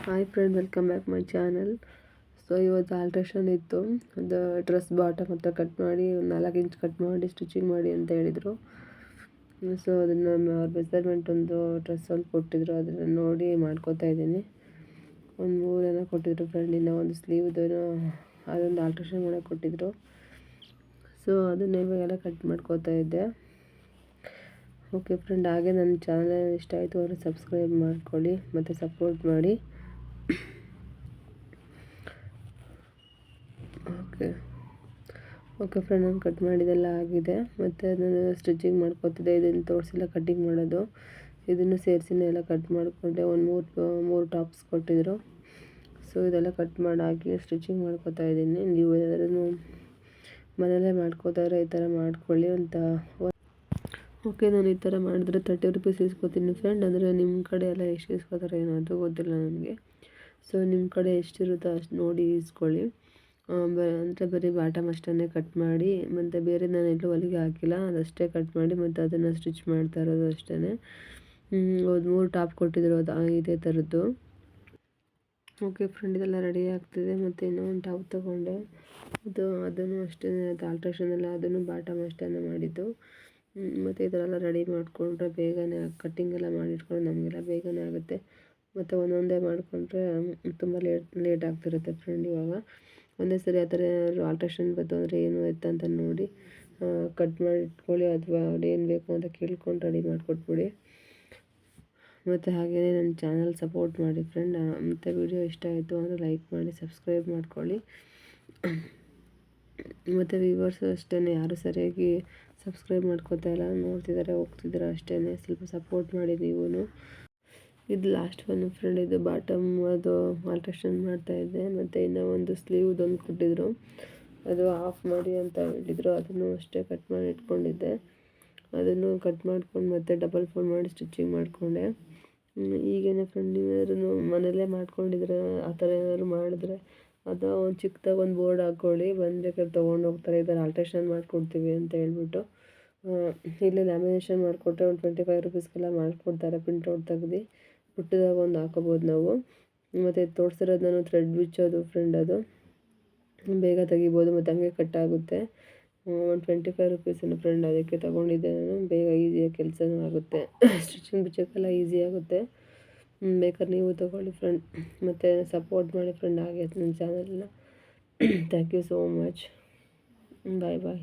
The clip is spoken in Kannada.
Hi friend, welcome back my channel. So ಇವತ್ತು ಆಲ್ಟ್ರೇಷನ್ ಇತ್ತು. ಅದು ಡ್ರೆಸ್ ಬಾಟಮ್ ಹತ್ರ ಕಟ್ ಮಾಡಿ 4 ಇಂಚ್ ಕಟ್ ಮಾಡಿ ಸ್ಟಿಚಿಂಗ್ ಮಾಡಿ ಅಂತ ಹೇಳಿದರು. ಸೊ ಅದನ್ನು ಅವ್ರ ಮೆಸರ್ಮೆಂಟ್ ಒಂದು ಡ್ರೆಸ್ ಒಂದು ಕೊಟ್ಟಿದ್ರು, ಅದನ್ನು ನೋಡಿ ಮಾಡ್ಕೋತಾ ಇದ್ದೀನಿ. ಒಂದು 3 ಏನೋ ಕೊಟ್ಟಿದ್ರು ಫ್ರೆಂಡ್, ಇನ್ನೂ ಒಂದು ಸ್ಲೀವ್ದು ಅದೊಂದು ಆಲ್ಟ್ರೇಷನ್ ಮಾಡೋಕ್ಕೆ ಕೊಟ್ಟಿದ್ರು. ಸೊ ಅದನ್ನು ಇವಾಗೆಲ್ಲ ಕಟ್ ಮಾಡ್ಕೋತಾ ಇದ್ದೆ. ಓಕೆ ಫ್ರೆಂಡ್, ಹಾಗೆ ನನ್ನ ಚಾನಲ್ ಇಷ್ಟ ಆಯಿತು ಅಂದರೆ ಸಬ್ಸ್ಕ್ರೈಬ್ ಮಾಡ್ಕೊಳ್ಳಿ ಮತ್ತು ಸಪೋರ್ಟ್ ಮಾಡಿ. ಓಕೆ ಫ್ರೆಂಡ್, ನಾನು ಕಟ್ ಮಾಡಿದೆಲ್ಲ ಆಗಿದೆ. ಮತ್ತು ನಾನು ಸ್ಟಿಚಿಂಗ್ ಮಾಡ್ಕೋತಿದ್ದೆ. ಇದನ್ನು ತೋರಿಸಿಲ್ಲ ಕಟ್ಟಿಂಗ್ ಮಾಡೋದು, ಇದನ್ನು ಸೇರಿಸಿನೇ ಎಲ್ಲ ಕಟ್ ಮಾಡಿಕೊಂಡೆ. ಒಂದು ಮೂರು ಟಾಪ್ಸ್ ಕೊಟ್ಟಿದ್ದರು. ಸೊ ಇದೆಲ್ಲ ಕಟ್ ಮಾಡಿ ಸ್ಟಿಚಿಂಗ್ ಮಾಡ್ಕೋತಾ ಇದ್ದೀನಿ. ನೀವು ಏನಾದ್ರೂ ಮನೆಯಲ್ಲೇ ಮಾಡ್ಕೋತಾರೆ ಈ ಥರ ಮಾಡ್ಕೊಳ್ಳಿ ಅಂತ. ಓಕೆ, ನಾನು ಈ ಥರ ಮಾಡಿದ್ರೆ 30 ರುಪೀಸ್ ಇಸ್ಕೊತೀನಿ ಫ್ರೆಂಡ್. ಅಂದರೆ ನಿಮ್ಮ ಕಡೆ ಎಲ್ಲ ಎಷ್ಟು ಇಸ್ಕೋತಾರೆ ಏನೋ ಗೊತ್ತಿಲ್ಲ ನನಗೆ. ಸೊ ನಿಮ್ಮ ಕಡೆ ಎಷ್ಟಿರುತ್ತೋ ಅಷ್ಟು ನೋಡಿ ಇಸ್ಕೊಳ್ಳಿ. ಅಂದರೆ ಬರೀ ಬಾಟಮ್ ಅಷ್ಟೇ ಕಟ್ ಮಾಡಿ, ಮತ್ತು ಬೇರೆ ನಾನು ಎಲ್ಲೂ ಹೊಲಿಗೆ ಹಾಕಿಲ್ಲ, ಅದಷ್ಟೇ ಕಟ್ ಮಾಡಿ ಮತ್ತು ಅದನ್ನು ಸ್ಟಿಚ್ ಮಾಡ್ತಾ ಇರೋದು ಅಷ್ಟೇ. ಒಂದು 3 ಟಾಪ್ ಕೊಟ್ಟಿದ್ರು, ಅದು ಇದೇ ಥರದ್ದು. ಓಕೆ ಫ್ರೆಂಡ್, ಇದೆಲ್ಲ ರೆಡಿ ಆಗ್ತಿದೆ. ಮತ್ತು ಇನ್ನೂ ಒಂದು ಟಾಪ್ ತೊಗೊಂಡೆ, ಅದನ್ನು ಅಷ್ಟೇ, ಅದು ಆಲ್ಟ್ರೇಷನ್ ಎಲ್ಲ ಅದನ್ನು ಬಾಟಮ್ ಅಷ್ಟೇ ಮಾಡಿದ್ದು. ಮತ್ತು ಈ ಥರ ಎಲ್ಲ ರೆಡಿ ಮಾಡಿಕೊಂಡ್ರೆ ಬೇಗನೆ ಕಟ್ಟಿಂಗ್ ಎಲ್ಲ ಮಾಡಿಟ್ಕೊಂಡ್ರೆ ನಮಗೆಲ್ಲ ಬೇಗನೆ ಆಗುತ್ತೆ. ಮತ್ತು ಒಂದೊಂದೇ ಮಾಡಿಕೊಂಡ್ರೆ ತುಂಬ ಲೇಟ್ ಆಗ್ತಿರುತ್ತೆ ಫ್ರೆಂಡ್. ಇವಾಗ ಒಂದೇ ಸರಿ ಆ ಥರ ಏನಾದ್ರು ಆಲ್ಟ್ರೇಷನ್ ಬಂತು ಅಂದರೆ ಏನು ಎತ್ತಂತ ನೋಡಿ ಕಟ್ ಮಾಡಿ ಇಟ್ಕೊಳ್ಳಿ, ಅಥವಾ ಏನು ಬೇಕು ಅಂತ ಕೇಳ್ಕೊಂಡು ರೆಡಿ ಮಾಡಿಕೊಟ್ಬಿಡಿ. ಮತ್ತು ಹಾಗೆಯೇ ನನ್ನ ಚಾನಲ್ ಸಪೋರ್ಟ್ ಮಾಡಿ ಫ್ರೆಂಡ್. ಮತ್ತು ವಿಡಿಯೋ ಇಷ್ಟ ಆಯಿತು ಅಂದರೆ ಲೈಕ್ ಮಾಡಿ, ಸಬ್ಸ್ಕ್ರೈಬ್ ಮಾಡ್ಕೊಳ್ಳಿ. ಮತ್ತು ವ್ಯೂವರ್ಸು ಅಷ್ಟೇ, ಯಾರು ಸರಿಯಾಗಿ ಸಬ್ಸ್ಕ್ರೈಬ್ ಮಾಡ್ಕೋತಾ ಇಲ್ಲ, ನೋಡ್ತಿದ್ದಾರೆ ಹೋಗ್ತಿದ್ದಾರೆ ಅಷ್ಟೇ. ಸ್ವಲ್ಪ ಸಪೋರ್ಟ್ ಮಾಡಿ ನೀವು. ಇದು ಲಾಸ್ಟ್ ಒನ್ ಫ್ರೆಂಡ್, ಇದು ಬಾಟಮ್ ಅದು ಆಲ್ಟ್ರೇಷನ್ ಮಾಡ್ತಾಯಿದ್ದೆ. ಮತ್ತು ಇನ್ನೂ ಒಂದು ಸ್ಲೀವ್ದೊಂದು ಕೊಟ್ಟಿದ್ರು, ಅದು ಆಫ್ ಮಾಡಿ ಅಂತ ಹೇಳಿದರು. ಅದನ್ನು ಅಷ್ಟೇ ಕಟ್ ಮಾಡಿ ಇಟ್ಕೊಂಡಿದ್ದೆ. ಅದನ್ನು ಕಟ್ ಮಾಡ್ಕೊಂಡು ಮತ್ತೆ ಡಬಲ್ ಫೋಲ್ಡ್ ಮಾಡಿ ಸ್ಟಿಚಿಂಗ್ ಮಾಡಿಕೊಂಡೆ. ಈಗೇನೆ ಫ್ರೆಂಡ್, ನೀವೇನಾದ್ರೂ ಮನೆಯಲ್ಲೇ ಮಾಡ್ಕೊಂಡಿದ್ರೆ ಆ ಥರ ಏನಾದ್ರು ಮಾಡಿದ್ರೆ ಅದು ಒಂದು ಚಿಕ್ಕದಾಗಿ ಒಂದು ಬೋರ್ಡ್ ಹಾಕ್ಕೊಳ್ಳಿ, ಬಂದರೆ ತೊಗೊಂಡು ಹೋಗ್ತಾರೆ. ಈ ಥರ ಆಲ್ಟ್ರೇಷನ್ ಮಾಡಿಕೊಡ್ತೀವಿ ಅಂತ ಹೇಳ್ಬಿಟ್ಟು. ಇಲ್ಲೇ ಲ್ಯಾಮಿನೇಷನ್ ಮಾಡಿಕೊಟ್ರೆ ಒಂದು 25 ರುಪೀಸ್ಗೆಲ್ಲ ಮಾಡಿಕೊಡ್ತಾರೆ. ಪ್ರಿಂಟೌಟ್ ತೆಗ್ದು ಪುಟ್ಟದಾಗ ಒಂದು ಹಾಕೋಬೋದು ನಾವು. ಮತ್ತು ತೋರಿಸಿರೋದು ನಾನು ಥ್ರೆಡ್ ಬಿಚ್ಚೋದು ಫ್ರೆಂಡ್, ಅದು ಬೇಗ ತೆಗಿಬೋದು ಮತ್ತು ಹಂಗೆ ಕಟ್ ಆಗುತ್ತೆ. ಒಂದು 25 ರುಪೀಸೇನು ಫ್ರೆಂಡ್, ಅದಕ್ಕೆ ತೊಗೊಂಡಿದ್ದೆ ನಾನು. ಬೇಗ ಈಸಿಯಾಗಿ ಕೆಲಸನೂ ಆಗುತ್ತೆ, ಸ್ಟಿಚಿಂಗ್ ಬಿಚ್ಚೋಕ್ಕೆಲ್ಲ ಈಸಿ ಆಗುತ್ತೆ. ಬೇಕಾದ್ರೆ ನೀವು ತೊಗೊಳ್ಳಿ ಫ್ರೆಂಡ್. ಮತ್ತು ಸಪೋರ್ಟ್ ಮಾಡಿ ಫ್ರೆಂಡ್ ಹಾಗೆ ನನ್ನ ಚಾನಲ್ನ. Thank you so much. Bye bye.